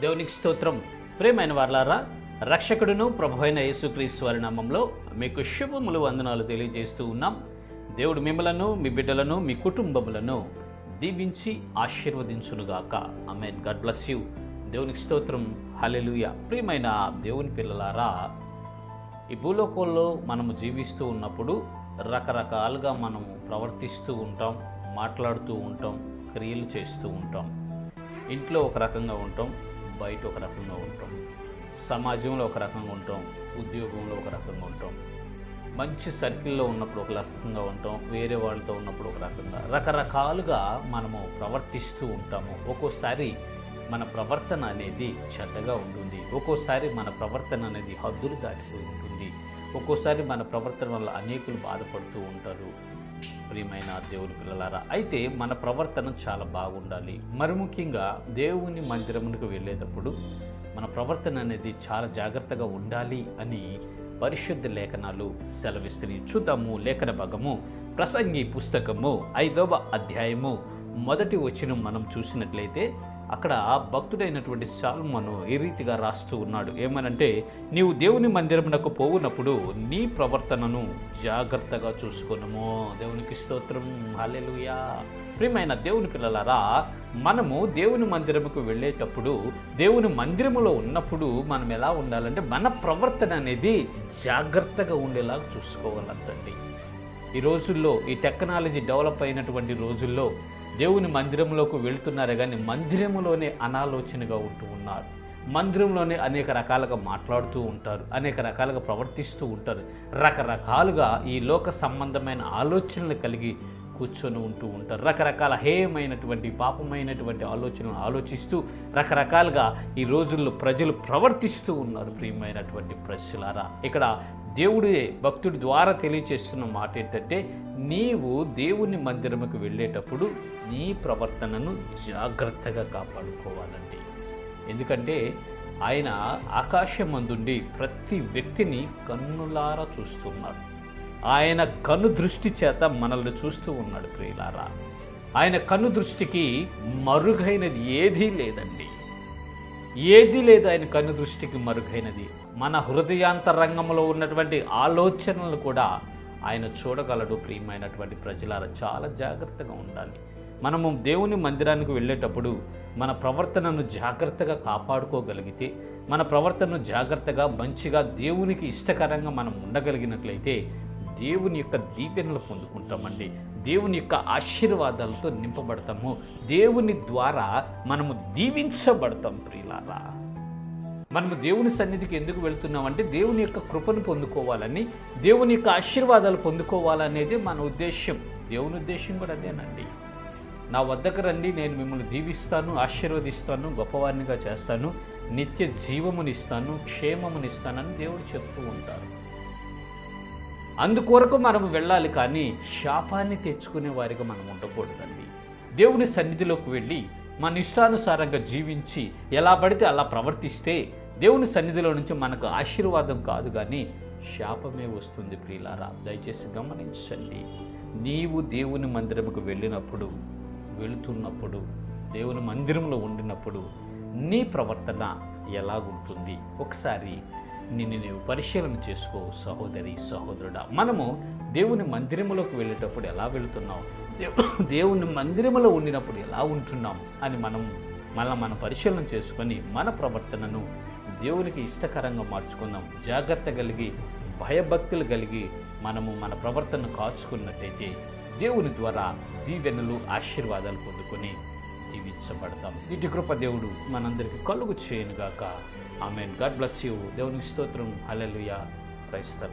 దేవునికి స్తోత్రం. ప్రియమైన వారలారా, రక్షకుడును ప్రభువైన యేసుక్రీస్తు వారి నామంలో మీకు శుభములు వందనాలు తెలియజేస్తూ ఉన్నాం. దేవుడు మిమ్మలను, మీ బిడ్డలను, మీ కుటుంబములను దీవించి ఆశీర్వదించునుగాక. ఆమేన్. God bless you. దేవునికి స్తోత్రం. హల్లెలూయా. ప్రియమైన దేవుని పిల్లలారా, ఈ భూలోకంలో మనము జీవిస్తూ ఉన్నప్పుడు రకరకాలుగా మనము ప్రవర్తిస్తూ ఉంటాం, మాట్లాడుతూ ఉంటాం, క్రియలు చేస్తూ ఉంటాం. ఇంట్లో ఒక రకంగా ఉంటాం, బయట ఒక రకంగా ఉంటాం, సమాజంలో ఒక రకంగా ఉంటాం, ఉద్యోగంలో ఒక రకంగా ఉంటాం, మంచి సర్కిల్లో ఉన్నప్పుడు ఒక రకంగా ఉంటాం, వేరే వాళ్ళతో ఉన్నప్పుడు ఒక రకంగా, రకరకాలుగా మనము ప్రవర్తిస్తూ ఉంటాము. ఒక్కోసారి మన ప్రవర్తన అనేది చెడ్డగా ఉంటుంది, ఒక్కోసారి మన ప్రవర్తన అనేది హద్దులు దాటిపోయి ఉంటుంది, ఒక్కోసారి మన ప్రవర్తన వల్ల అనేకులు బాధపడుతూ ఉంటారు. ప్రియమైన దేవుని పిల్లలారా, అయితే మన ప్రవర్తన చాలా బాగుండాలి. మరి ముఖ్యంగా దేవుని మందిరమునకు వెళ్ళేటప్పుడు మన ప్రవర్తన అనేది చాలా జాగ్రత్తగా ఉండాలి అని పరిశుద్ధ లేఖనాలు సెలవిస్తున్నాయి. చూద్దాము లేఖన భాగము. ప్రసంగి పుస్తకము 5వ అధ్యాయము 1వ వచనం మనం చూసినట్లయితే అక్కడ భక్తుడైనటువంటి సొలొమోను ఈ రీతిగా రాస్తూ ఉన్నాడు. ఏమనంటే, నీవు దేవుని మందిరమునకు పోవునప్పుడు నీ ప్రవర్తనను జాగ్రత్తగా చూసుకొనుము. దేవునికి స్తోత్రం. హల్లెలూయా. ప్రియమైన దేవుని పిల్లలారా, మనము దేవుని మందిరముకు వెళ్ళేటప్పుడు, దేవుని మందిరములో ఉన్నప్పుడు మనం ఎలా ఉండాలంటే మన ప్రవర్తన అనేది జాగ్రత్తగా ఉండేలాగా చూసుకోవాలంటండి. ఈ రోజుల్లో, ఈ టెక్నాలజీ డెవలప్ అయినటువంటి రోజుల్లో దేవుని మందిరంలోకి వెళుతున్నారే కానీ మందిరంలోనే అనాలోచనగా ఉంటూ ఉన్నారు. మందిరంలోనే అనేక రకాలుగా మాట్లాడుతూ ఉంటారు, అనేక రకాలుగా ప్రవర్తిస్తూ ఉంటారు, రకరకాలుగా ఈ లోక సంబంధమైన ఆలోచనలు కలిగి కూర్చొని ఉంటూ ఉంటారు. రకరకాల హేయమైనటువంటి పాపమైనటువంటి ఆలోచనలు ఆలోచిస్తూ రకరకాలుగా ఈ రోజుల్లో ప్రజలు ప్రవర్తిస్తూ ఉన్నారు. ప్రియమైనటువంటి ప్రజలారా, ఇక్కడ దేవుడే భక్తుడి ద్వారా తెలియచేస్తున్న మాట ఏంటంటే, నీవు దేవుని మందిరముకు వెళ్ళేటప్పుడు నీ ప్రవర్తనను జాగ్రత్తగా కాపాడుకోవాలండి. ఎందుకంటే ఆయన ఆకాశమందుండి ప్రతి వ్యక్తిని కన్నులారా చూస్తున్నాడు. ఆయన కన్ను దృష్టి చేత మనల్ని చూస్తూ ఉన్నాడు. ప్రియులారా, ఆయన కన్ను దృష్టికి మరుగైనది ఏదీ లేదండి. ఏది లేదు ఆయన కన్ను దృష్టికి మరుగైనది. మన హృదయాంతరంగంలో ఉన్నటువంటి ఆలోచనలు కూడా ఆయన చూడగలడు. ప్రియమైనటువంటి ప్రజలారా, చాలా జాగ్రత్తగా ఉండాలి. మనము దేవుని మందిరానికి వెళ్ళేటప్పుడు మన ప్రవర్తనను జాగ్రత్తగా కాపాడుకోగలిగితే, మన ప్రవర్తనను జాగ్రత్తగా మంచిగా దేవునికి ఇష్టకరంగా మనం ఉండగలిగినట్లయితే దేవుని యొక్క దీవెనలు పొందుకుంటామండి. దేవుని యొక్క ఆశీర్వాదాలతో నింపబడతాము. దేవుని ద్వారా మనము దీవించబడతాం. ప్రియులారా, మనము దేవుని సన్నిధికి ఎందుకు వెళ్తున్నామంటే దేవుని యొక్క కృపను పొందుకోవాలని, దేవుని యొక్క ఆశీర్వాదాలు పొందుకోవాలనేది మన ఉద్దేశం. దేవుని ఉద్దేశం కూడా అదేనండి. నా వద్దకు రండి, నేను మిమ్మల్ని దీవిస్తాను, ఆశీర్వదిస్తాను, గొప్పవారినిగా చేస్తాను, నిత్య జీవమునిస్తాను, క్షేమమునిస్తానని దేవుడు చెప్తూ ఉంటారు. అందుకొరకు మనము వెళ్ళాలి, కానీ శాపాన్ని తెచ్చుకునే వారిగా మనం ఉండకూడదండి. దేవుని సన్నిధిలోకి వెళ్ళి మన ఇష్టానుసారంగా జీవించి ఎలా పడితే అలా ప్రవర్తిస్తే దేవుని సన్నిధిలో నుంచి మనకు ఆశీర్వాదం కాదు కానీ శాపమే వస్తుంది. ప్రియులారా, దయచేసి గమనించండి. నీవు దేవుని మందిరముకు వెళుతున్నప్పుడు, దేవుని మందిరంలో ఉండినప్పుడు నీ ప్రవర్తన ఎలాగుంటుంది? ఒకసారి నీవు పరిశీలన చేసుకో సహోదరి, సహోదరుడా. మనము దేవుని మందిరములోకి వెళ్ళేటప్పుడు ఎలా వెళుతున్నాం, దేవుని మందిరములో ఉండినప్పుడు ఎలా ఉంటున్నాం అని మనం పరిశీలన చేసుకొని మన ప్రవర్తనను దేవునికి ఇష్టకరంగా మార్చుకుందాం. జాగ్రత్త కలిగి, భయభక్తులు కలిగి మనము మన ప్రవర్తనను కాచుకున్నట్టయితే దేవుని ద్వారా దీవెనలు, ఆశీర్వాదాలు పొందుకొని జీవించబడతాం. ఇటు కృప దేవుడు మనందరికీ కలుగు చేయనుగాక. ఆమేన్. God bless you. దేవునికి స్తోత్రం. హల్లెలూయా. Praise the